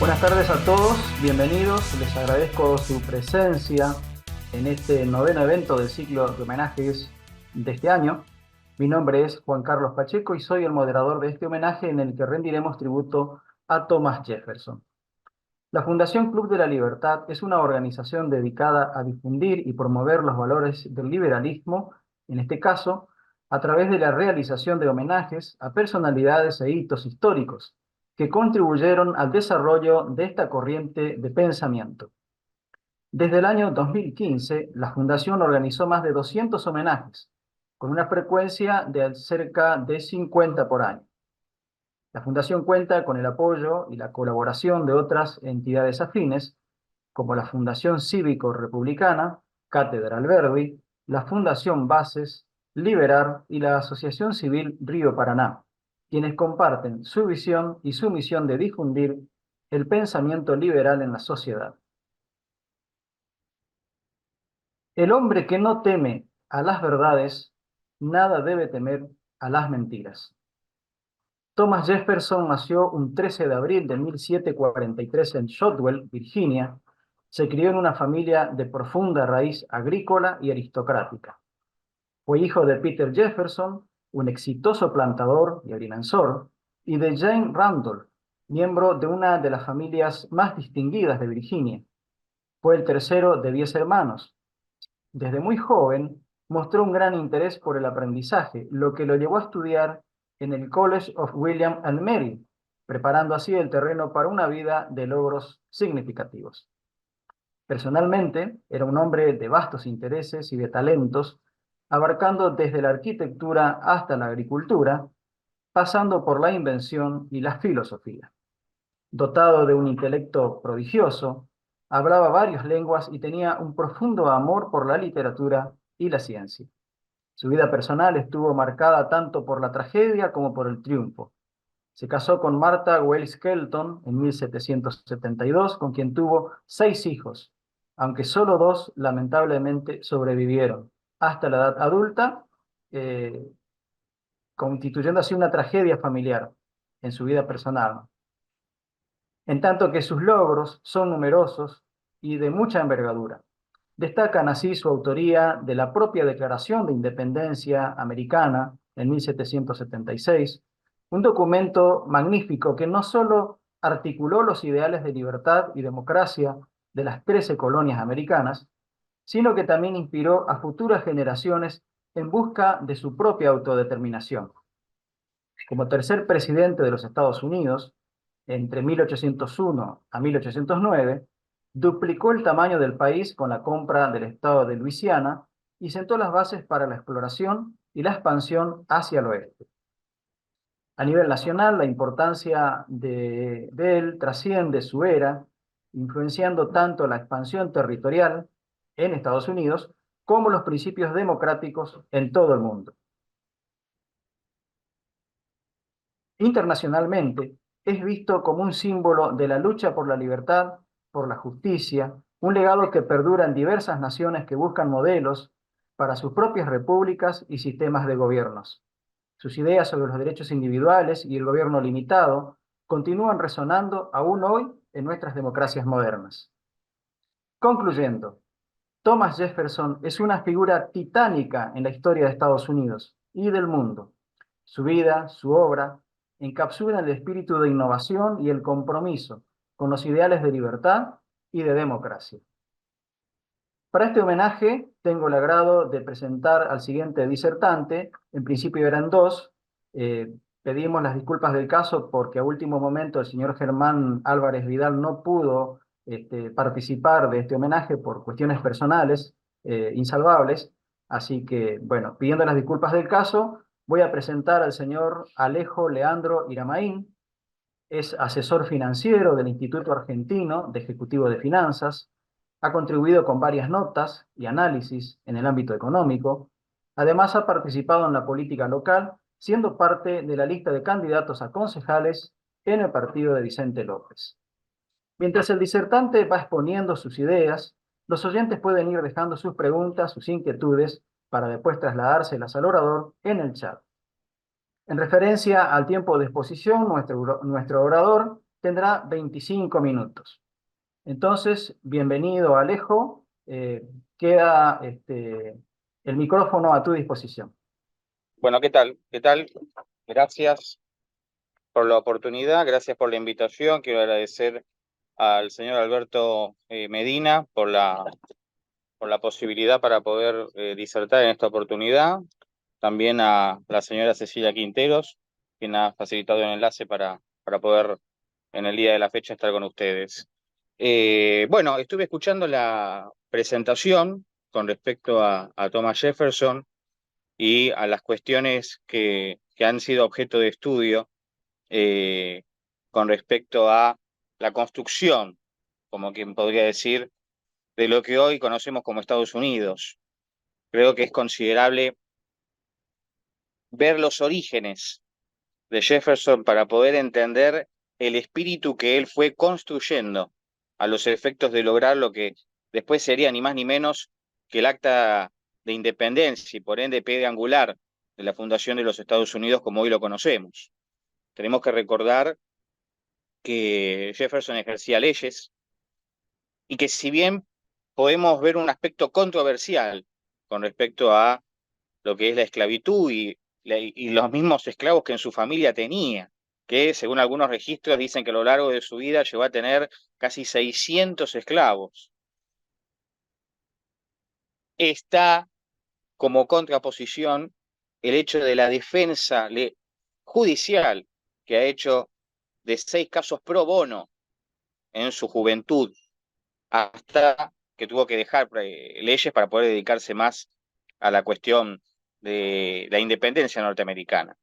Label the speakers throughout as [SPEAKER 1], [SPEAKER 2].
[SPEAKER 1] Buenas tardes a todos, bienvenidos. Les agradezco su presencia en este noveno evento del ciclo de homenajes de este año. Mi nombre es Juan Carlos Pacheco y soy el moderador de este homenaje en el que rendiremos tributo a Thomas Jefferson. La Fundación Club de la Libertad es una organización dedicada a difundir y promover los valores del liberalismo, en este caso, a través de la realización de homenajes a personalidades e hitos históricos que contribuyeron al desarrollo de esta corriente de pensamiento. Desde el año 2015, la Fundación organizó más de 200 homenajes, con una frecuencia de cerca de 50 por año. La Fundación cuenta con el apoyo y la colaboración de otras entidades afines, como la Fundación Cívico-Republicana, Cátedra Alberdi, la Fundación Bases, Liberar y la Asociación Civil Río Paraná, quienes comparten su visión y su misión de difundir el pensamiento liberal en la sociedad. El hombre que no teme a las verdades, nada debe temer a las mentiras. Thomas Jefferson nació un 13 de abril de 1743 en Shotwell, Virginia. Se crió en una familia de profunda raíz agrícola y aristocrática. Fue hijo de Peter Jefferson, un exitoso plantador y agrimensor, y de Jane Randolph, miembro de una de las familias más distinguidas de Virginia. Fue el tercero de 10 hermanos. Desde muy joven mostró un gran interés por el aprendizaje, lo que lo llevó a estudiar en el College of William and Mary, preparando así el terreno para una vida de logros significativos. Personalmente, era un hombre de vastos intereses y de talentos, abarcando desde la arquitectura hasta la agricultura, pasando por la invención y la filosofía. Dotado de un intelecto prodigioso, hablaba varias lenguas y tenía un profundo amor por la literatura y la ciencia. Su vida personal estuvo marcada tanto por la tragedia como por el triunfo. Se casó con Martha Wells Kelton en 1772, con quien tuvo 6 hijos, aunque solo 2 lamentablemente sobrevivieron hasta la edad adulta, eh, constituyendo así una tragedia familiar en su vida personal, en tanto que sus logros son numerosos y de mucha envergadura. Destacan así su autoría de la propia Declaración de Independencia Americana en 1776, un documento magnífico que no solo articuló los ideales de libertad y democracia de las 13 colonias americanas, sino que también inspiró a futuras generaciones en busca de su propia autodeterminación. Como tercer presidente de los Estados Unidos, entre 1801 a 1809, duplicó el tamaño del país con la compra del estado de Luisiana y sentó las bases para la exploración y la expansión hacia el oeste. A nivel nacional, la importancia de él trasciende su era, influenciando tanto la expansión territorial en Estados Unidos como los principios democráticos en todo el mundo. Internacionalmente, es visto como un símbolo de la lucha por la libertad, por la justicia, un legado que perdura en diversas naciones que buscan modelos para sus propias repúblicas y sistemas de gobiernos. Sus ideas sobre los derechos individuales y el gobierno limitado continúan resonando aún hoy en nuestras democracias modernas. Concluyendo, Thomas Jefferson es una figura titánica en la historia de Estados Unidos y del mundo. Su vida, su obra, encapsulan el espíritu de innovación y el compromiso con los ideales de libertad y de democracia. Para este homenaje tengo el agrado de presentar al siguiente disertante. En principio eran 2. Pedimos las disculpas del caso porque a último momento el señor Germán Álvarez Vidal no pudo participar de este homenaje por cuestiones personales insalvables. Así que, bueno, pidiendo las disculpas del caso, voy a presentar al señor Alejo Leandro Iramaín. Es asesor financiero del Instituto Argentino de Ejecutivo de Finanzas. Ha contribuido con varias notas y análisis en el ámbito económico. Además, ha participado en la política local, siendo parte de la lista de candidatos a concejales en el partido de Vicente López. Mientras el disertante va exponiendo sus ideas, los oyentes pueden ir dejando sus preguntas, sus inquietudes, para después trasladárselas al orador en el chat. En referencia al tiempo de exposición, nuestro orador tendrá 25 minutos. Entonces, bienvenido Alejo. Queda el micrófono a tu disposición.
[SPEAKER 2] Bueno, ¿qué tal? ¿Qué tal? Gracias por la oportunidad, gracias por la invitación. Quiero agradecer al señor Alberto Medina por la posibilidad para poder disertar en esta oportunidad. También a la señora Cecilia Quinteros, quien ha facilitado el enlace para poder en el día de la fecha estar con ustedes. Bueno, estuve escuchando la presentación con respecto a Thomas Jefferson y a las cuestiones que han sido objeto de estudio eh, con respecto a la construcción, como quien podría decir, de lo que hoy conocemos como Estados Unidos. Creo que es considerable ver los orígenes de Jefferson para poder entender el espíritu que él fue construyendo a los efectos de lograr lo que después sería ni más ni menos que el Acta de Independencia y por ende piedra angular de la fundación de los Estados Unidos como hoy lo conocemos. Tenemos que recordar que Jefferson ejercía leyes y que si bien podemos ver un aspecto controversial con respecto a lo que es la esclavitud y los mismos esclavos que en su familia tenía, que según algunos registros dicen que a lo largo de su vida llegó a tener casi 600 esclavos. Está como contraposición el hecho de la defensa judicial que ha hecho de 6 casos pro bono en su juventud, hasta que tuvo que dejar leyes para poder dedicarse más a la cuestión de la independencia norteamericana.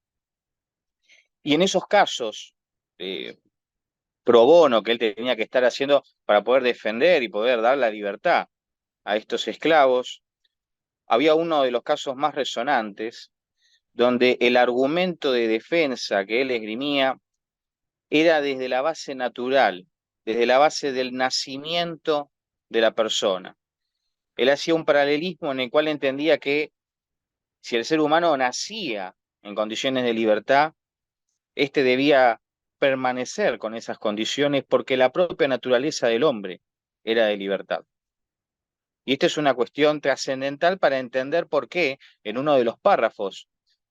[SPEAKER 2] Y en esos casos eh, pro bono que él tenía que estar haciendo para poder defender y poder dar la libertad a estos esclavos, había uno de los casos más resonantes donde el argumento de defensa que él esgrimía era desde la base natural, desde la base del nacimiento de la persona. Él hacía un paralelismo en el cual entendía que si el ser humano nacía en condiciones de libertad, éste debía permanecer con esas condiciones porque la propia naturaleza del hombre era de libertad. Y esta es una cuestión trascendental para entender por qué en uno de los párrafos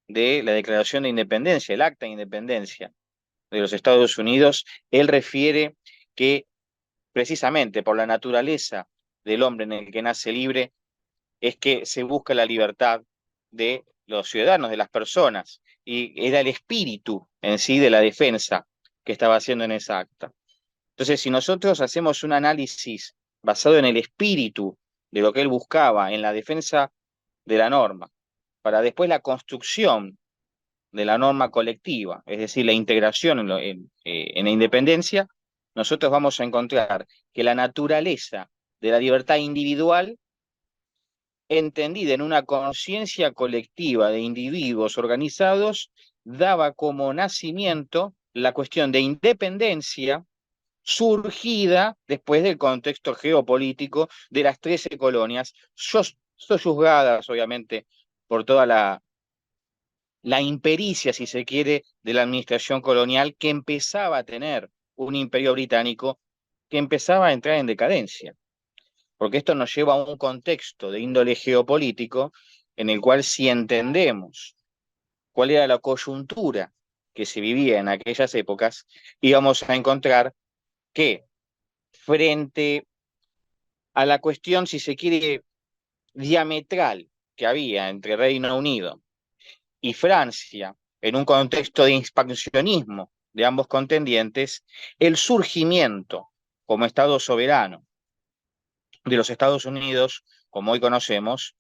[SPEAKER 2] de la Declaración de Independencia, el Acta de Independencia de los Estados Unidos, él refiere que precisamente por la naturaleza del hombre en el que nace libre, es que se busca la libertad de los ciudadanos, de las personas, y era el espíritu en sí de la defensa que estaba haciendo en esa acta. Entonces, si nosotros hacemos un análisis basado en el espíritu de lo que él buscaba en la defensa de la norma, para después la construcción de la norma colectiva, es decir, la integración en la independencia, nosotros vamos a encontrar que la naturaleza de la libertad individual entendida en una conciencia colectiva de individuos organizados, daba como nacimiento la cuestión de independencia surgida después del contexto geopolítico de las 13 colonias, sojuzgadas obviamente por toda la impericia, si se quiere, de la administración colonial que empezaba a tener un imperio británico que empezaba a entrar en decadencia, porque esto nos lleva a un contexto de índole geopolítico en el cual si entendemos cuál era la coyuntura que se vivía en aquellas épocas, íbamos a encontrar que frente a la cuestión, si se quiere, diametral que había entre Reino Unido y Francia, en un contexto de expansionismo de ambos contendientes, el surgimiento como Estado soberano de los Estados Unidos, como hoy conocemos,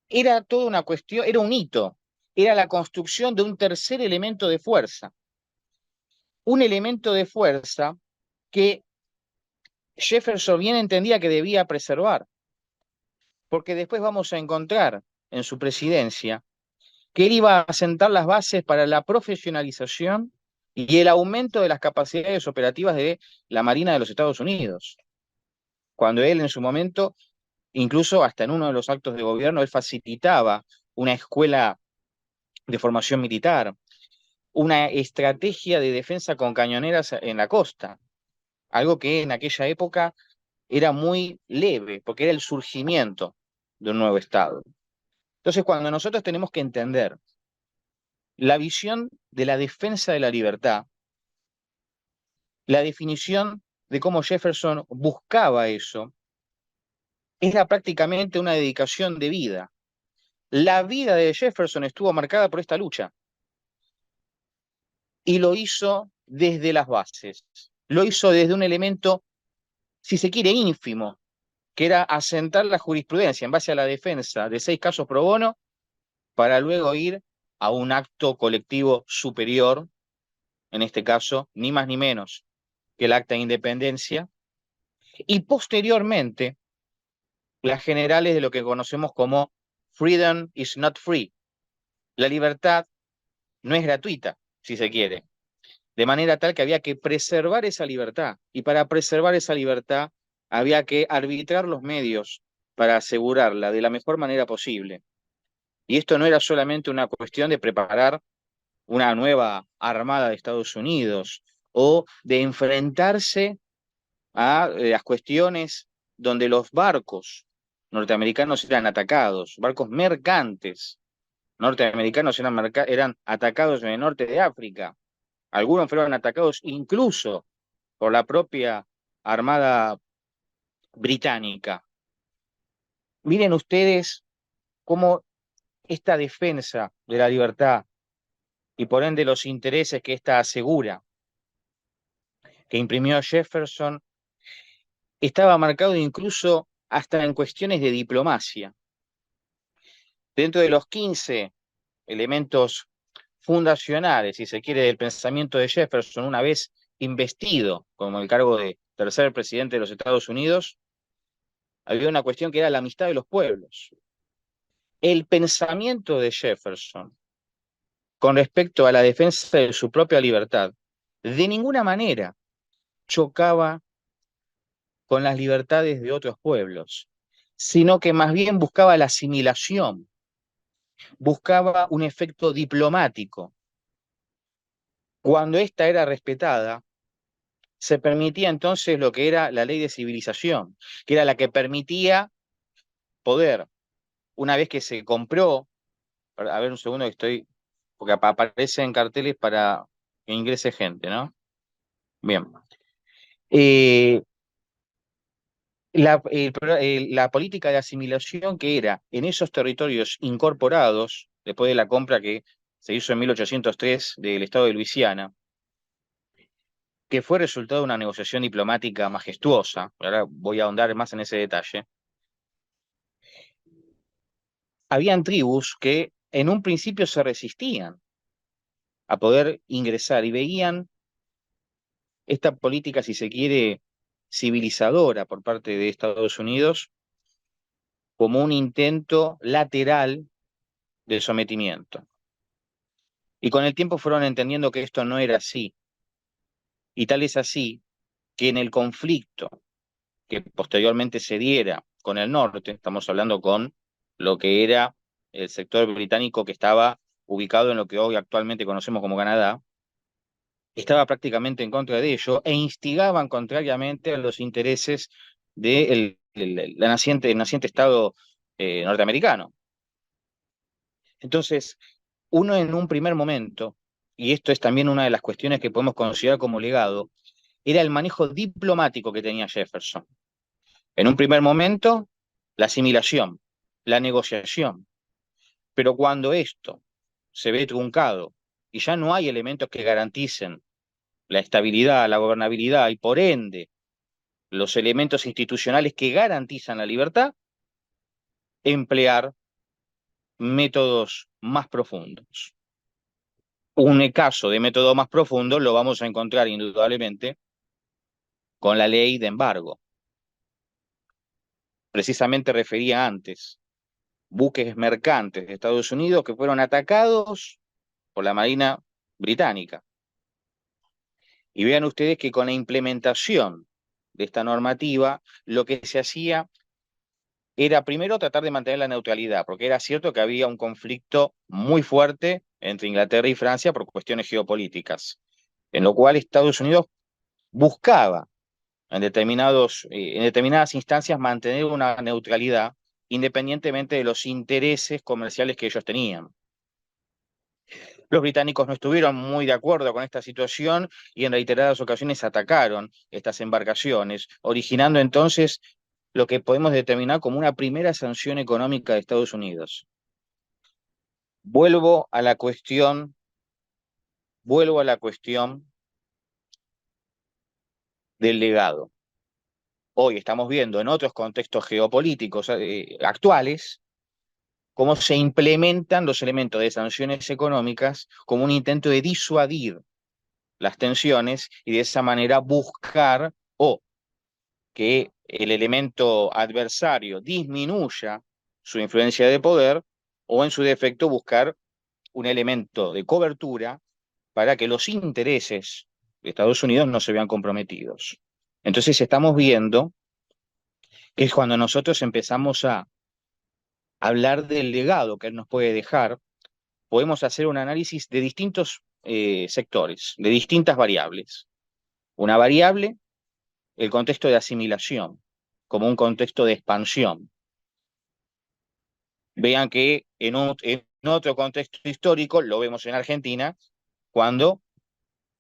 [SPEAKER 2] era toda una cuestión, era un hito, era la construcción de un tercer elemento de fuerza, un elemento de fuerza que Jefferson bien entendía que debía preservar, porque después vamos a encontrar en su presidencia que él iba a sentar las bases para la profesionalización y el aumento de las capacidades operativas de la Marina de los Estados Unidos, cuando él en su momento, incluso hasta en uno de los actos de gobierno, él facilitaba una escuela de formación militar. una estrategia de defensa con cañoneras en la costa, algo que en aquella época era muy leve, porque era el surgimiento de un nuevo Estado. Entonces, cuando nosotros tenemos que entender la visión de la defensa de la libertad, la definición de cómo Jefferson buscaba eso, era prácticamente una dedicación de vida. La vida de Jefferson estuvo marcada por esta lucha y lo hizo desde las bases, lo hizo desde un elemento, si se quiere, ínfimo, que era asentar la jurisprudencia en base a la defensa de 6 casos pro bono para luego ir a un acto colectivo superior, en este caso, ni más ni menos que el acta de independencia, y posteriormente las generales de lo que conocemos como freedom is not free. La libertad no es gratuita, si se quiere. De manera tal que había que preservar esa libertad. Y para preservar esa libertad había que arbitrar los medios para asegurarla de la mejor manera posible. Y esto no era solamente una cuestión de preparar una nueva armada de Estados Unidos o de enfrentarse a las cuestiones donde los barcos norteamericanos eran atacados, barcos mercantes norteamericanos eran atacados en el norte de África. Algunos fueron atacados incluso por la propia Armada británica. Miren ustedes cómo esta defensa de la libertad y por ende los intereses que ésta asegura, que imprimió Jefferson, estaba marcado incluso hasta en cuestiones de diplomacia. Dentro de los 15 elementos fundacionales, si se quiere, del pensamiento de Jefferson, una vez investido como el cargo de tercer presidente de los Estados Unidos, había una cuestión que era la amistad de los pueblos. El pensamiento de Jefferson con respecto a la defensa de su propia libertad, de ninguna manera chocaba con las libertades de otros pueblos, sino que más bien buscaba la asimilación, buscaba un efecto diplomático. Cuando ésta era respetada, se permitía entonces lo que era la ley de civilización, que era la que permitía poder, una vez que se compró, a ver un segundo que estoy, porque aparecen carteles para que ingrese gente, ¿no? Bien. Eh, la política de asimilación que era en esos territorios incorporados, después de la compra que se hizo en 1803 del estado de Luisiana, que fue resultado de una negociación diplomática majestuosa, ahora voy a ahondar más en ese detalle, habían tribus que en un principio se resistían a poder ingresar y veían esta política, si se quiere, civilizadora por parte de Estados Unidos como un intento lateral de sometimiento. Y con el tiempo fueron entendiendo que esto no era así. Y tal es así que en el conflicto que posteriormente se diera con el norte, estamos hablando con lo que era el sector británico que estaba ubicado en lo que hoy actualmente conocemos como Canadá, estaba prácticamente en contra de ello e instigaban contrariamente a los intereses del el naciente Estado norteamericano. Entonces, uno en un primer momento, y esto es también una de las cuestiones que podemos considerar como legado, era el manejo diplomático que tenía Jefferson. En un primer momento, la asimilación, la negociación, pero cuando esto se ve truncado y ya no hay elementos que garanticen la estabilidad, la gobernabilidad y por ende los elementos institucionales que garantizan la libertad, emplear métodos más profundos. Un caso de método más profundo lo vamos a encontrar indudablemente con la ley de embargo. Precisamente refería antes buques mercantes de Estados Unidos que fueron atacados por la Marina británica. Y vean ustedes que con la implementación de esta normativa, lo que se hacía era primero tratar de mantener la neutralidad, porque era cierto que había un conflicto muy fuerte entre Inglaterra y Francia por cuestiones geopolíticas, en lo cual Estados Unidos buscaba en determinadas instancias mantener una neutralidad independientemente de los intereses comerciales que ellos tenían. Los británicos no estuvieron muy de acuerdo con esta situación y en reiteradas ocasiones atacaron estas embarcaciones, originando entonces lo que podemos determinar como una primera sanción económica de Estados Unidos. Vuelvo a la cuestión, vuelvo a la cuestión del legado. Hoy estamos viendo en otros contextos geopolíticos actuales cómo se implementan los elementos de sanciones económicas como un intento de disuadir las tensiones y de esa manera buscar o que el elemento adversario disminuya su influencia de poder o en su defecto buscar un elemento de cobertura para que los intereses de Estados Unidos no se vean comprometidos. Entonces estamos viendo que es cuando nosotros empezamos a hablar del legado que él nos puede dejar, podemos hacer un análisis de distintos sectores, de distintas variables. Una variable, el contexto de asimilación, como un contexto de expansión. Vean que en otro contexto histórico, lo vemos en Argentina, cuando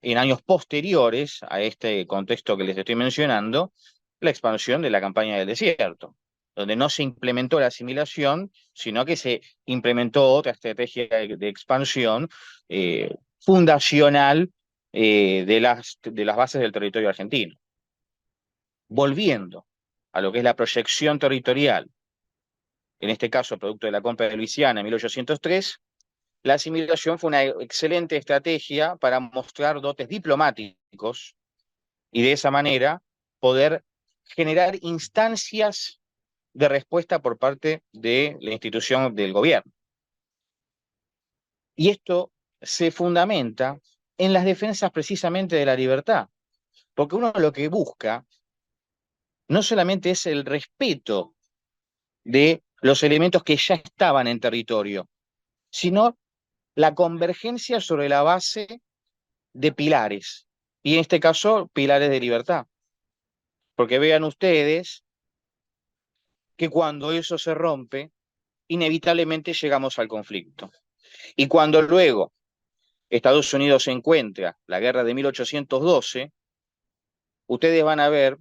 [SPEAKER 2] en años posteriores a este contexto que les estoy mencionando, la expansión de la campaña del desierto, donde no se implementó la asimilación, sino que se implementó otra estrategia de expansión fundacional de las bases del territorio argentino. Volviendo a lo que es la proyección territorial, en este caso producto de la compra de Luisiana en 1803, la asimilación fue una excelente estrategia para mostrar dotes diplomáticos y de esa manera poder generar instancias de respuesta por parte de la institución del gobierno. Y esto se fundamenta en las defensas precisamente de la libertad, porque uno lo que busca no solamente es el respeto de los elementos que ya estaban en territorio, sino la convergencia sobre la base de pilares, y en este caso, pilares de libertad. Porque vean ustedes que cuando eso se rompe, inevitablemente llegamos al conflicto. Y cuando luego Estados Unidos encuentra la guerra de 1812, ustedes van a ver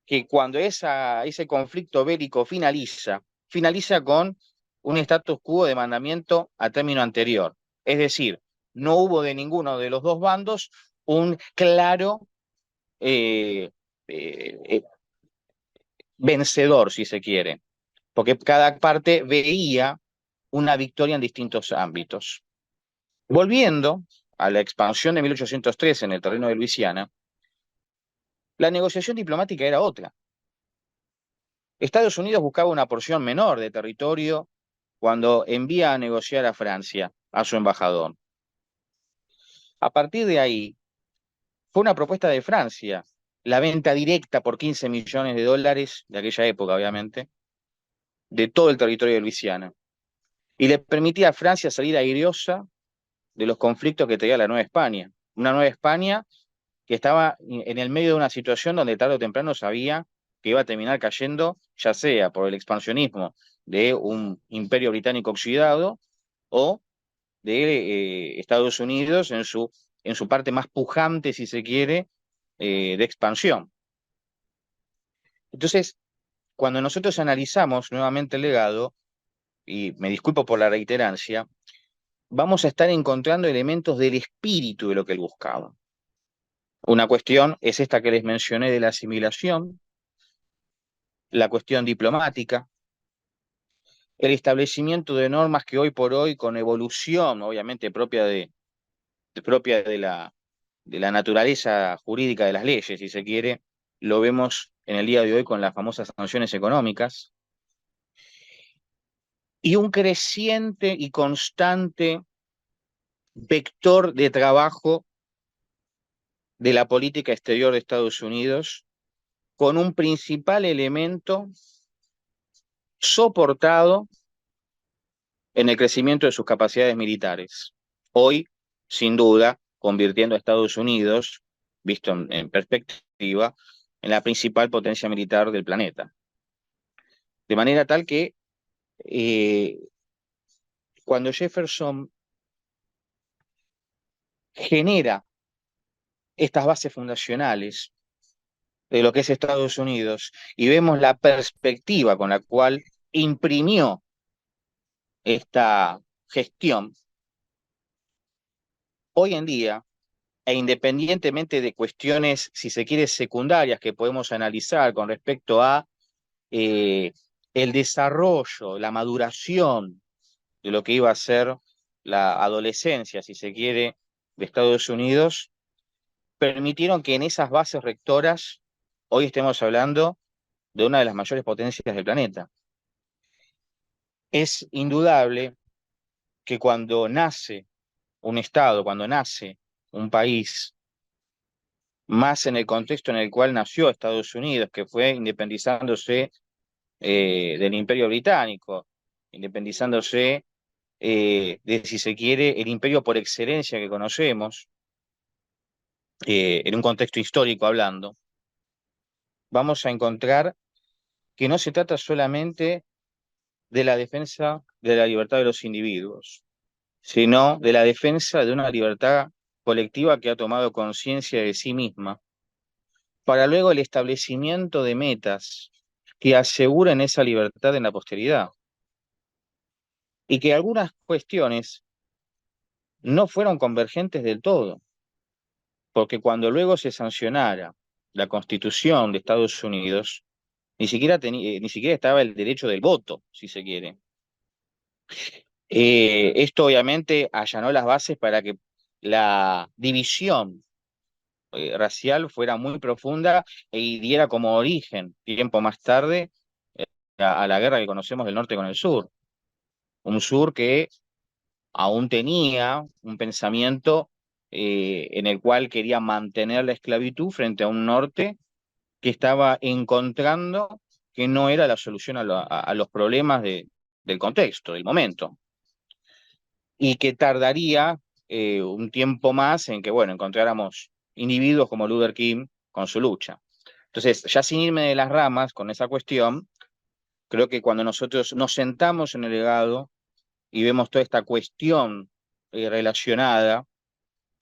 [SPEAKER 2] que cuando ese conflicto bélico finaliza con un status quo de mandamiento a término anterior. Es decir, no hubo de ninguno de los dos bandos un claro eh, eh, vencedor, si se quiere, porque cada parte veía una victoria en distintos ámbitos. Volviendo a la expansión de 1803 en el terreno de Luisiana, la negociación diplomática era otra. Estados Unidos buscaba una porción menor de territorio cuando envía a negociar a Francia, a su embajador. A partir de ahí, fue una propuesta de Francia, la venta directa por 15 millones de dólares, de aquella época obviamente, de todo el territorio de Luisiana. Y le permitía a Francia salir airiosa de los conflictos que tenía la Nueva España. Una Nueva España que estaba en el medio de una situación donde tarde o temprano sabía que iba a terminar cayendo, ya sea por el expansionismo de un imperio británico oxidado o de Estados Unidos en su parte más pujante, si se quiere, de expansión. Entonces, cuando nosotros analizamos nuevamente el legado, y me disculpo por la reiterancia, vamos a estar encontrando elementos del espíritu de lo que él buscaba. Una cuestión es esta que les mencioné de la asimilación, la cuestión diplomática, el establecimiento de normas que hoy por hoy, con evolución, obviamente propia de la naturaleza jurídica de las leyes, si se quiere, lo vemos en el día de hoy con las famosas sanciones económicas, y un creciente y constante vector de trabajo de la política exterior de Estados Unidos, con un principal elemento soportado en el crecimiento de sus capacidades militares. Hoy, sin duda, convirtiendo a Estados Unidos, visto en perspectiva, en la principal potencia militar del planeta. De manera tal que eh, cuando Jefferson genera estas bases fundacionales de lo que es Estados Unidos y vemos la perspectiva con la cual imprimió esta gestión, hoy en día, e independientemente de cuestiones, si se quiere, secundarias que podemos analizar con respecto a eh, el desarrollo, la maduración de lo que iba a ser la adolescencia, si se quiere, de Estados Unidos, permitieron que en esas bases rectoras hoy estemos hablando de una de las mayores potencias del planeta. Es indudable que cuando nace un Estado, cuando nace un país, más en el contexto en el cual nació Estados Unidos, que fue independizándose del Imperio Británico, independizándose de, si se quiere, el imperio por excelencia que conocemos, en un contexto histórico hablando, vamos a encontrar que no se trata solamente de la defensa de la libertad de los individuos, sino de la defensa de una libertad colectiva que ha tomado conciencia de sí misma, para luego el establecimiento de metas que aseguren esa libertad en la posteridad. Y que algunas cuestiones no fueron convergentes del todo, porque cuando luego se sancionara la Constitución de Estados Unidos, ni siquiera estaba el derecho del voto, si se quiere. Esto obviamente allanó las bases para que la división racial fuera muy profunda y diera como origen, tiempo más tarde, a la guerra que conocemos del norte con el sur. Un sur que aún tenía un pensamiento en el cual quería mantener la esclavitud frente a un norte que estaba encontrando que no era la solución a los problemas del contexto, del momento, y que tardaría un tiempo más en que, bueno, encontráramos individuos como Luther King con su lucha. Entonces, ya sin irme de las ramas con esa cuestión, creo que cuando nosotros nos sentamos en el legado y vemos toda esta cuestión relacionada,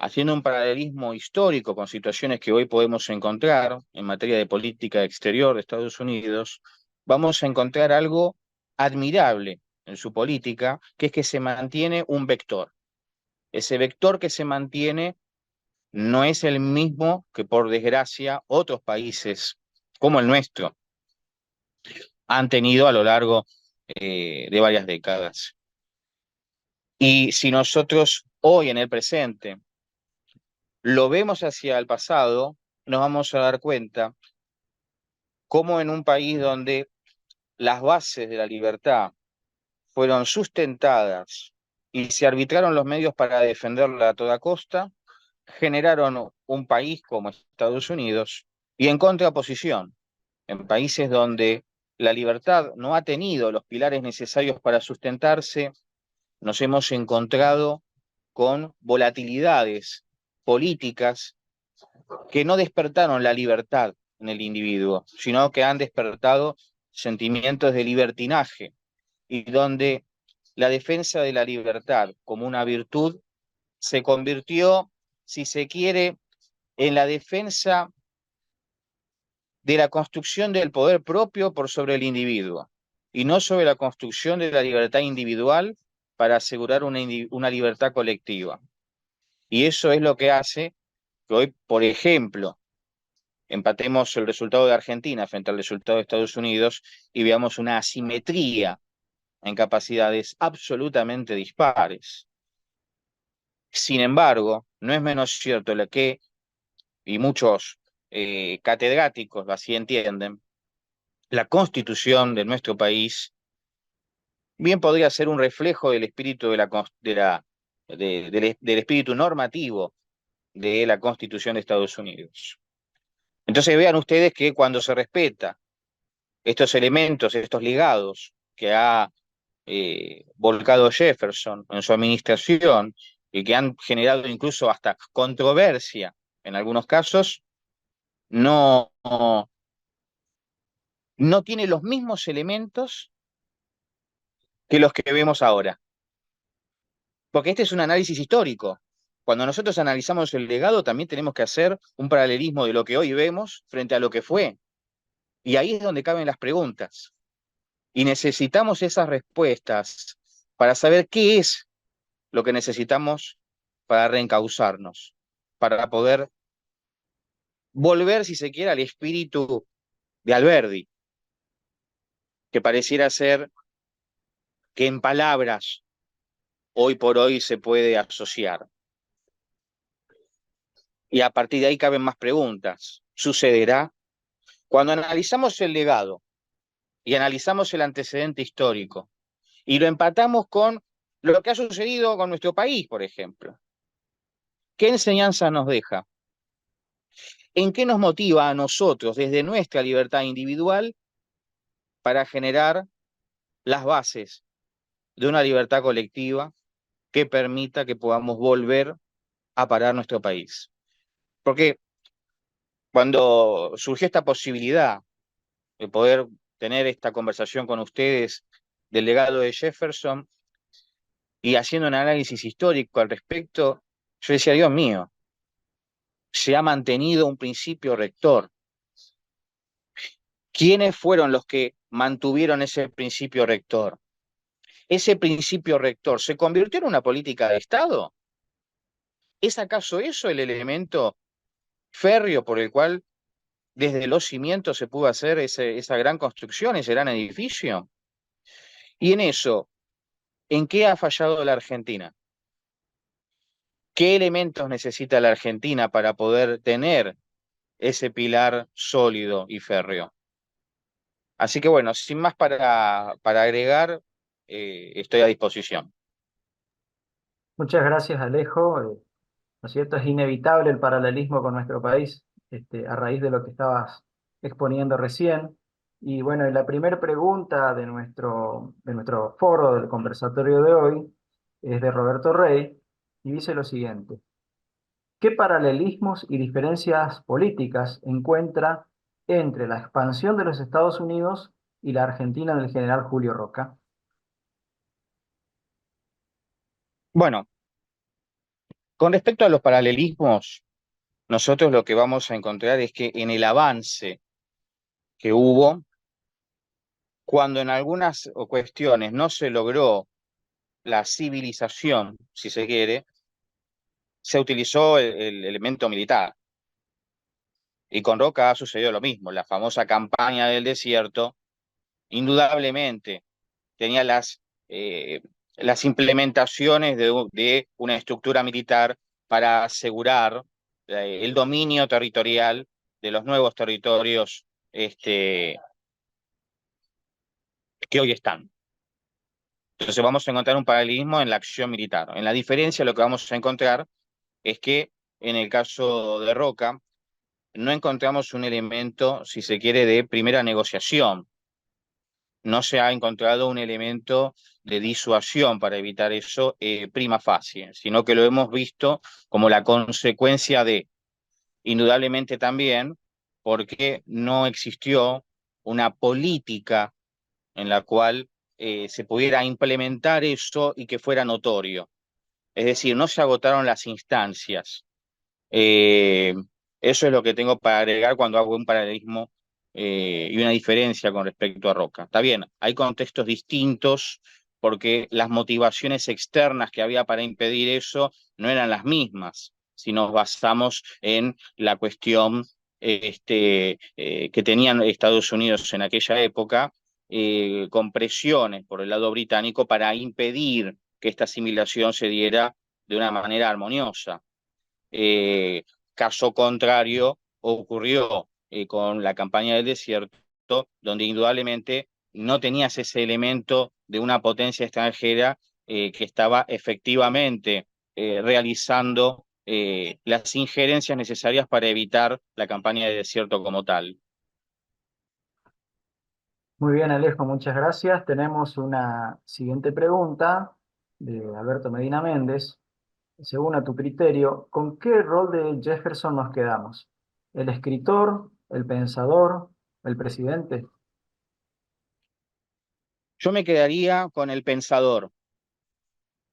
[SPEAKER 2] haciendo un paralelismo histórico con situaciones que hoy podemos encontrar en materia de política exterior de Estados Unidos, vamos a encontrar algo admirable en su política, que es que se mantiene un vector. Ese vector que se mantiene no es el mismo que, por desgracia, otros países como el nuestro han tenido a lo largo de varias décadas. Y si nosotros hoy en el presente lo vemos hacia el pasado, nos vamos a dar cuenta cómo en un país donde las bases de la libertad fueron sustentadas y se arbitraron los medios para defenderla a toda costa, generaron un país como Estados Unidos y en contraposición, en países donde la libertad no ha tenido los pilares necesarios para sustentarse, nos hemos encontrado con volatilidades políticas que no despertaron la libertad en el individuo, sino que han despertado sentimientos de libertinaje y donde la defensa de la libertad como una virtud se convirtió, si se quiere, en la defensa de la construcción del poder propio por sobre el individuo y no sobre la construcción de la libertad individual para asegurar una libertad colectiva. Y eso es lo que hace que hoy, por ejemplo, empatemos el resultado de Argentina frente al resultado de Estados Unidos y veamos una asimetría en capacidades absolutamente dispares. Sin embargo, no es menos cierto lo que, y muchos catedráticos así entienden, la constitución de nuestro país bien podría ser un reflejo del espíritu del espíritu normativo de la Constitución de Estados Unidos. Entonces vean ustedes que cuando se respeta estos elementos, estos legados que ha volcado Jefferson en su administración y que han generado incluso hasta controversia en algunos casos, no, no tiene los mismos elementos que los que vemos ahora. Porque este es un análisis histórico. Cuando nosotros analizamos el legado, también tenemos que hacer un paralelismo de lo que hoy vemos frente a lo que fue. Y ahí es donde caben las preguntas. Y necesitamos esas respuestas para saber qué es lo que necesitamos para reencauzarnos, para poder volver, si se quiere, al espíritu de Alberdi, que pareciera ser que en palabras hoy por hoy se puede asociar. Y a partir de ahí caben más preguntas. ¿Sucederá? Cuando analizamos el legado y analizamos el antecedente histórico y lo empatamos con lo que ha sucedido con nuestro país, por ejemplo, ¿qué enseñanza nos deja? ¿En qué nos motiva a nosotros desde nuestra libertad individual para generar las bases de una libertad colectiva que permita que podamos volver a parar nuestro país? Porque cuando surgió esta posibilidad de poder tener esta conversación con ustedes del legado de Jefferson y haciendo un análisis histórico al respecto, yo decía, Dios mío, se ha mantenido un principio rector. ¿Quiénes fueron los que mantuvieron ese principio rector? ¿Ese principio rector se convirtió en una política de Estado? ¿Es acaso eso el elemento férreo por el cual desde los cimientos se pudo hacer esa gran construcción, ese gran edificio? Y en eso, ¿en qué ha fallado la Argentina? ¿Qué elementos necesita la Argentina para poder tener ese pilar sólido y férreo? Así que bueno, sin más para agregar, estoy a disposición.
[SPEAKER 1] Muchas gracias, Alejo. ¿No es cierto? Es inevitable el paralelismo con nuestro país, a raíz de lo que estabas exponiendo recién. Y bueno, y la primera pregunta de nuestro foro del conversatorio de hoy es de Roberto Rey y dice lo siguiente: ¿qué paralelismos y diferencias políticas encuentra entre la expansión de los Estados Unidos y la Argentina del general Julio Roca?
[SPEAKER 2] Bueno, con respecto a los paralelismos, nosotros lo que vamos a encontrar es que en el avance que hubo, cuando en algunas cuestiones no se logró la civilización, si se quiere, se utilizó el elemento militar. Y con Roca ha sucedido lo mismo. La famosa campaña del desierto, indudablemente, tenía eh, las implementaciones de una estructura militar para asegurar el dominio territorial de los nuevos territorios que hoy están. Entonces vamos a encontrar un paralelismo en la acción militar. En la diferencia lo que vamos a encontrar es que en el caso de Roca no encontramos un elemento, si se quiere, de primera negociación. No se ha encontrado un elemento de disuasión para evitar eso prima facie, sino que lo hemos visto como la consecuencia de, indudablemente también, porque no existió una política en la cual se pudiera implementar eso y que fuera notorio. Es decir, no se agotaron las instancias. Eh, Eso es lo que tengo para agregar cuando hago un paralelismo y una diferencia con respecto a Roca. Está bien, hay contextos distintos porque las motivaciones externas que había para impedir eso no eran las mismas, si nos basamos en la cuestión que tenían Estados Unidos en aquella época, con presiones por el lado británico para impedir que esta asimilación se diera de una manera armoniosa. Eh, Caso contrario ocurrió con la campaña del desierto, donde indudablemente no tenías ese elemento de una potencia extranjera que estaba efectivamente realizando las injerencias necesarias para evitar la campaña de desierto como tal.
[SPEAKER 1] Muy bien, Alejo, muchas gracias. Tenemos una siguiente pregunta de Alberto Medina Méndez. Según a tu criterio, ¿con qué rol de Jefferson nos quedamos? ¿El escritor, el pensador, el presidente?
[SPEAKER 2] Yo me quedaría con el pensador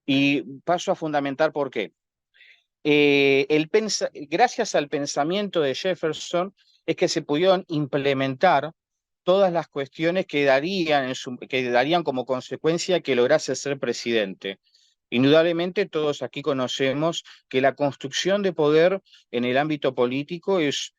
[SPEAKER 2] y paso a fundamentar por qué. Gracias al pensamiento de Jefferson es que se pudieron implementar todas las cuestiones que darían como consecuencia que lograse ser presidente. Indudablemente todos aquí conocemos que la construcción de poder en el ámbito político es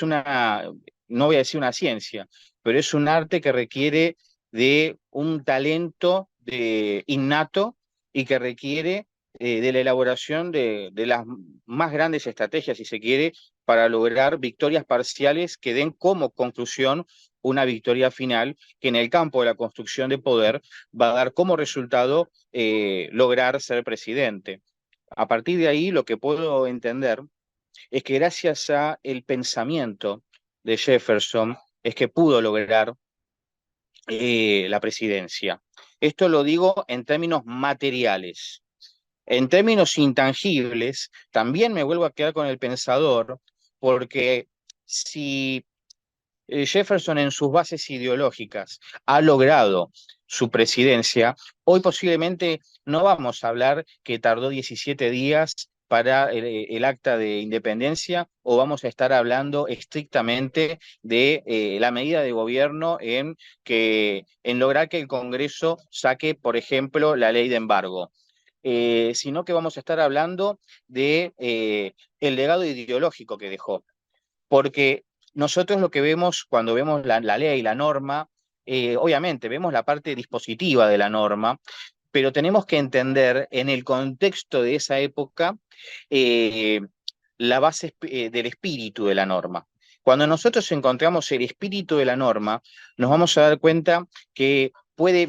[SPEAKER 2] una, no voy a decir una ciencia, pero es un arte que requiere de un talento innato y que requiere de la elaboración de las más grandes estrategias, si se quiere, para lograr victorias parciales que den como conclusión una victoria final que en el campo de la construcción de poder va a dar como resultado lograr ser presidente. A partir de ahí, lo que puedo entender es que gracias a el pensamiento de Jefferson es que pudo lograr la presidencia. Esto lo digo en términos materiales. En términos intangibles, también me vuelvo a quedar con el pensador, porque si Jefferson en sus bases ideológicas ha logrado su presidencia, hoy posiblemente no vamos a hablar que tardó 17 días para el acta de independencia o vamos a estar hablando estrictamente de la medida de gobierno en lograr que el Congreso saque, por ejemplo, la ley de embargo. Sino que vamos a estar hablando de el legado ideológico que dejó. Porque nosotros lo que vemos cuando vemos la ley, la norma, obviamente vemos la parte dispositiva de la norma, pero tenemos que entender en el contexto de esa época eh, la base del espíritu de la norma. Cuando nosotros encontramos el espíritu de la norma, nos vamos a dar cuenta que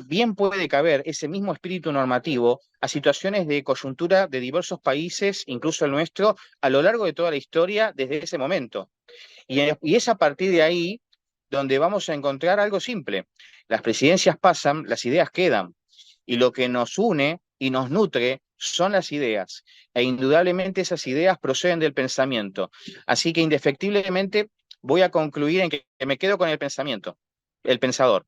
[SPEAKER 2] bien puede caber ese mismo espíritu normativo a situaciones de coyuntura de diversos países, incluso el nuestro, a lo largo de toda la historia desde ese momento. Y es a partir de ahí donde vamos a encontrar algo simple. Las presidencias pasan, las ideas quedan, y lo que nos une y nos nutre son las ideas, e indudablemente esas ideas proceden del pensamiento. Así que indefectiblemente voy a concluir en que me quedo con el pensamiento, el pensador.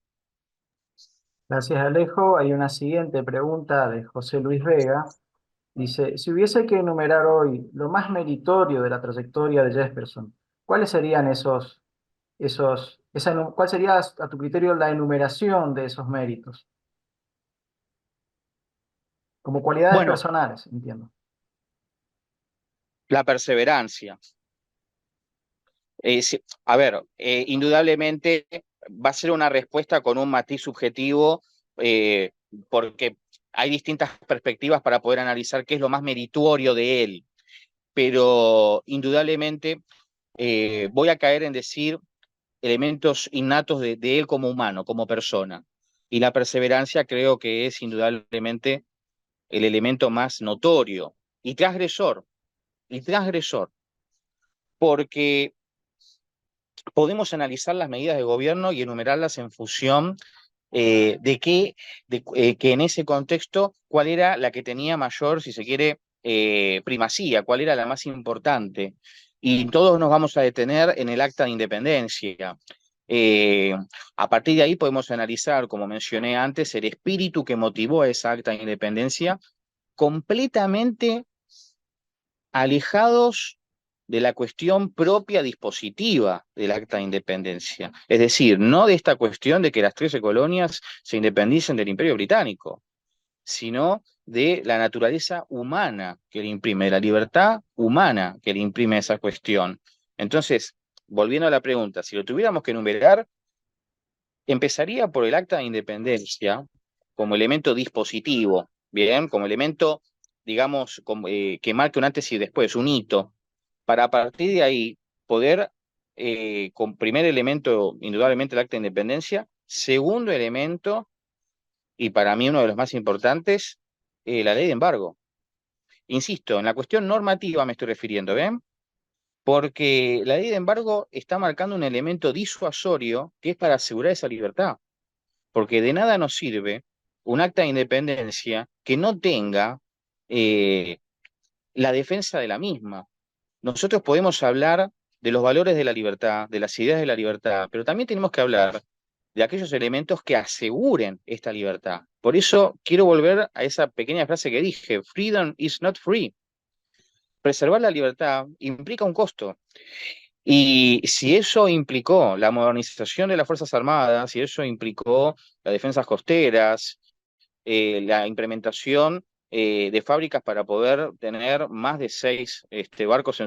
[SPEAKER 1] Gracias, Alejo. Hay una siguiente pregunta de José Luis Vega. Dice, si hubiese que enumerar hoy lo más meritorio de la trayectoria de Jesperson, ¿cuáles serían cuál sería a tu criterio la enumeración de esos méritos? Como cualidades
[SPEAKER 2] Bueno,
[SPEAKER 1] personales, entiendo.
[SPEAKER 2] la perseverancia. A ver, indudablemente va a ser una respuesta con un matiz subjetivo, eh, porque hay distintas perspectivas para poder analizar qué es lo más meritorio de él, pero indudablemente voy a caer en decir elementos innatos de él como humano, como persona. Y la perseverancia creo que es indudablemente el elemento más notorio y transgresor, porque podemos analizar las medidas de gobierno y enumerarlas en función que en ese contexto, cuál era la que tenía mayor, si se quiere, primacía, cuál era la más importante. Y todos nos vamos a detener en el acta de independencia. Eh, a partir de ahí podemos analizar, como mencioné antes, el espíritu que motivó a esa acta de independencia, completamente alejados de la cuestión propia dispositiva del acta de independencia. Es decir, no de esta cuestión de que las 13 colonias se independicen del Imperio Británico, sino de la naturaleza humana que le imprime, de la libertad humana que le imprime esa cuestión. Entonces, volviendo a la pregunta, si lo tuviéramos que enumerar, empezaría por el acta de independencia como elemento dispositivo, ¿bien? Como elemento, digamos, que marque un antes y después, un hito, para a partir de ahí poder, con primer elemento, indudablemente el acta de independencia, segundo elemento, y para mí uno de los más importantes, la ley de embargo. Insisto, en la cuestión normativa me estoy refiriendo, ¿ven? Porque la ley de embargo está marcando un elemento disuasorio que es para asegurar esa libertad. porque de nada nos sirve un acta de independencia que no tenga eh, la defensa de la misma. Nosotros podemos hablar de los valores de la libertad, de las ideas de la libertad, pero también tenemos que hablar de aquellos elementos que aseguren esta libertad. Por eso quiero volver a esa pequeña frase que dije, freedom is not free. Preservar la libertad implica un costo. Y si eso implicó la modernización de las Fuerzas Armadas, si eso implicó las defensas costeras, la implementación de fábricas para poder tener más de 6 barcos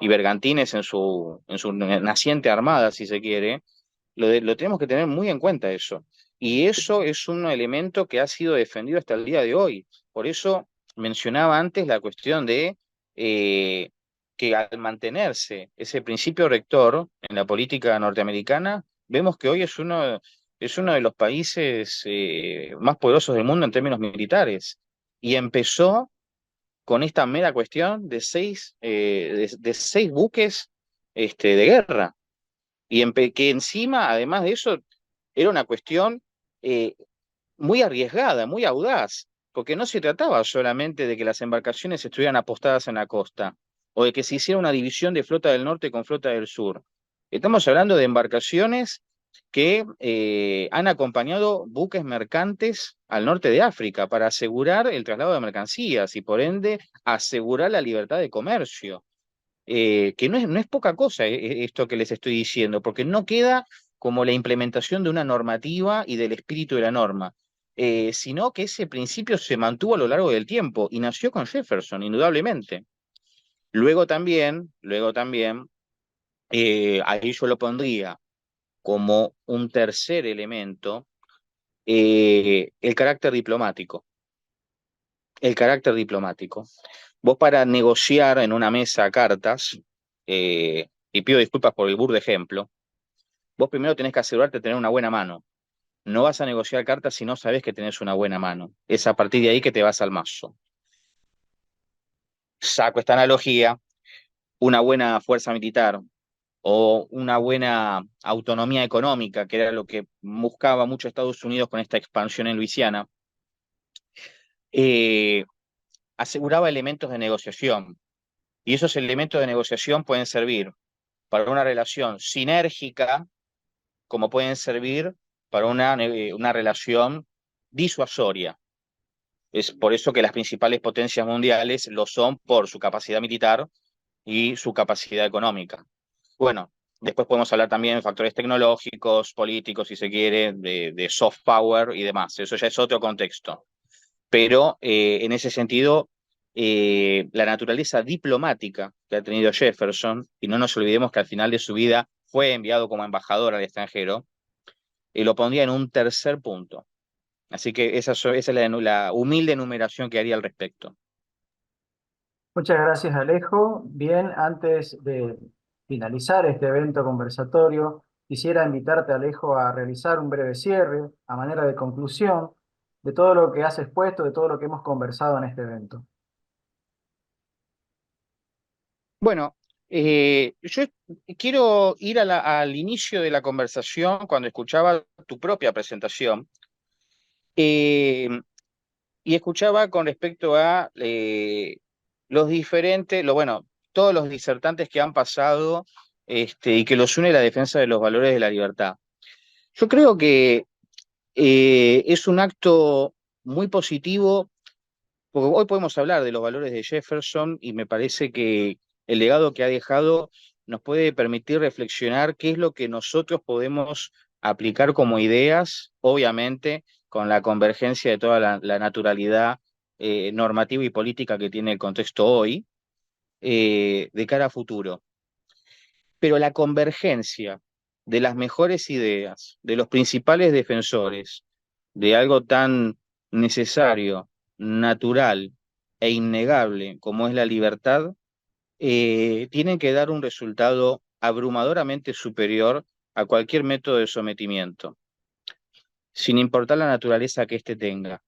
[SPEAKER 2] y bergantines en su naciente armada, si se quiere, lo tenemos que tener muy en cuenta eso. Y eso es un elemento que ha sido defendido hasta el día de hoy. Por eso mencionaba antes la cuestión de eh, que al mantenerse ese principio rector en la política norteamericana, vemos que hoy es uno de los países más poderosos del mundo en términos militares. Y empezó con esta mera cuestión de de 6 buques de guerra que encima, además de eso, era una cuestión eh, muy arriesgada, muy audaz, porque no se trataba solamente de que las embarcaciones estuvieran apostadas en la costa, o de que se hiciera una división de flota del norte con flota del sur. Estamos hablando de embarcaciones que han acompañado buques mercantes al norte de África para asegurar el traslado de mercancías y por ende asegurar la libertad de comercio que no es poca cosa esto que les estoy diciendo, porque no queda como la implementación de una normativa y del espíritu de la norma, sino que ese principio se mantuvo a lo largo del tiempo y nació con Jefferson, indudablemente. Luego también, ahí yo lo pondría como un tercer elemento, el carácter diplomático. El carácter diplomático. Vos para negociar en una mesa cartas, y pido disculpas por el burdo ejemplo, vos primero tenés que asegurarte de tener una buena mano. No vas a negociar cartas si no sabes que tenés una buena mano. Es a partir de ahí que te vas al mazo. Saco esta analogía, una buena fuerza militar o una buena autonomía económica, que era lo que buscaba mucho Estados Unidos con esta expansión en Luisiana, eh, aseguraba elementos de negociación. Y esos elementos de negociación pueden servir para una relación sinérgica, como pueden servir para una relación disuasoria. Es por eso que las principales potencias mundiales lo son por su capacidad militar y su capacidad económica. Bueno, después podemos hablar también de factores tecnológicos, políticos, si se quiere, de soft power y demás. Eso ya es otro contexto. Pero en ese sentido, la naturaleza diplomática que ha tenido Jefferson, y no nos olvidemos que al final de su vida fue enviado como embajador al extranjero, lo pondría en un tercer punto. Así que esa es la humilde enumeración que haría al respecto.
[SPEAKER 1] Muchas gracias, Alejo. Bien, antes de finalizar este evento conversatorio, quisiera invitarte, Alejo, a realizar un breve cierre a manera de conclusión de todo lo que has expuesto, de todo lo que hemos conversado en este evento.
[SPEAKER 2] Bueno, yo quiero ir al inicio de la conversación cuando escuchaba tu propia presentación. eh, y escuchaba con respecto a los diferentes, bueno, todos los disertantes que han pasado y que los une la defensa de los valores de la libertad. Yo creo que es un acto muy positivo, porque hoy podemos hablar de los valores de Jefferson y me parece que el legado que ha dejado nos puede permitir reflexionar qué es lo que nosotros podemos aplicar como ideas, obviamente con la convergencia de toda la naturalidad normativa y política que tiene el contexto hoy, de cara a futuro. Pero la convergencia de las mejores ideas, de los principales defensores, de algo tan necesario, natural e innegable como es la libertad, tienen que dar un resultado abrumadoramente superior a cualquier método de sometimiento, sin importar la naturaleza que éste tenga.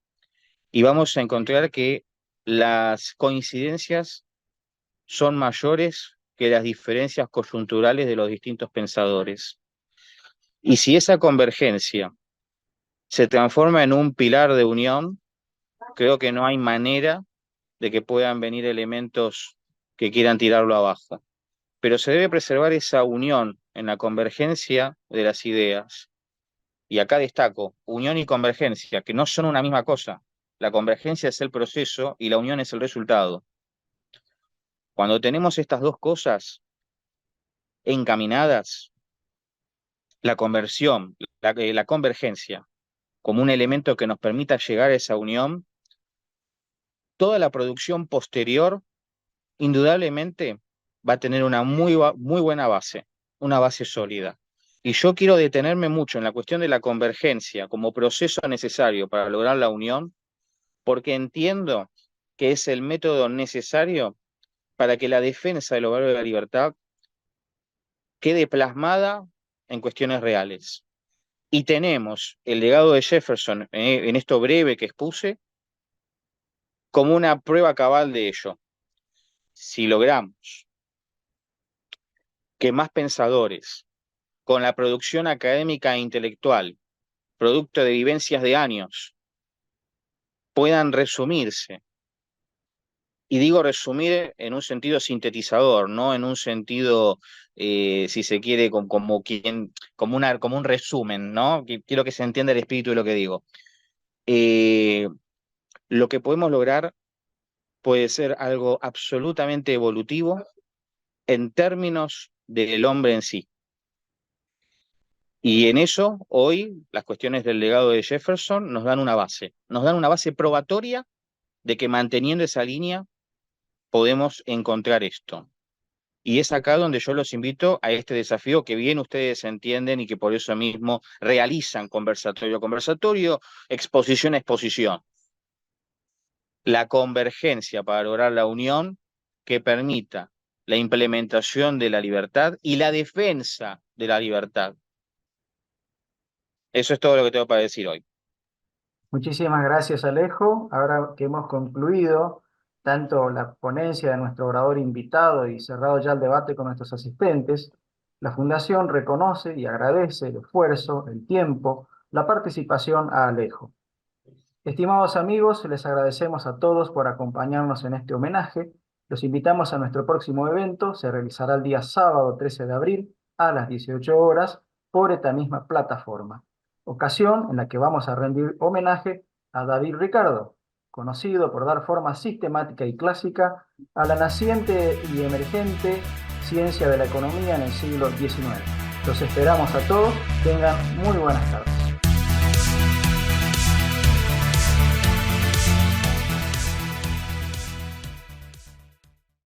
[SPEAKER 2] Y vamos a encontrar que las coincidencias son mayores que las diferencias coyunturales de los distintos pensadores. Y si esa convergencia se transforma en un pilar de unión, creo que no hay manera de que puedan venir elementos que quieran tirarlo abajo. Pero se debe preservar esa unión en la convergencia de las ideas. Y acá destaco, unión y convergencia, que no son una misma cosa. La convergencia es el proceso y la unión es el resultado. Cuando tenemos estas dos cosas encaminadas, la conversión, la convergencia, como un elemento que nos permita llegar a esa unión, toda la producción posterior, indudablemente, va a tener una muy buena base, una base sólida. Y yo quiero detenerme mucho en la cuestión de la convergencia como proceso necesario para lograr la unión, porque entiendo que es el método necesario para que la defensa de los valores de la libertad quede plasmada en cuestiones reales. Y tenemos el legado de Jefferson en esto breve que expuse como una prueba cabal de ello. Si logramos que más pensadores, con la producción académica e intelectual, producto de vivencias de años, puedan resumirse, y digo resumir en un sentido sintetizador, no en un sentido, si se quiere, como un resumen, ¿no? Quiero que se entienda el espíritu de lo que digo. Eh, lo que podemos lograr puede ser algo absolutamente evolutivo en términos del hombre en sí. Y en eso, hoy, las cuestiones del legado de Jefferson nos dan una base probatoria de que manteniendo esa línea podemos encontrar esto. Y es acá donde yo los invito a este desafío que bien ustedes entienden y que por eso mismo realizan conversatorio a conversatorio, exposición a exposición. La convergencia para lograr la unión que permita la implementación de la libertad y la defensa de la libertad. Eso es todo lo que tengo para decir hoy.
[SPEAKER 1] Muchísimas gracias, Alejo. Ahora que hemos concluido tanto la ponencia de nuestro orador invitado y cerrado ya el debate con nuestros asistentes, la Fundación reconoce y agradece el esfuerzo, el tiempo, la participación a Alejo. Estimados amigos, les agradecemos a todos por acompañarnos en este homenaje. Los invitamos a nuestro próximo evento. Se realizará el día sábado 13 de abril a las 18 horas por esta misma plataforma. Ocasión en la que vamos a rendir homenaje a David Ricardo, conocido por dar forma sistemática y clásica a la naciente y emergente ciencia de la economía en el siglo XIX. Los esperamos a todos. Tengan muy buenas tardes.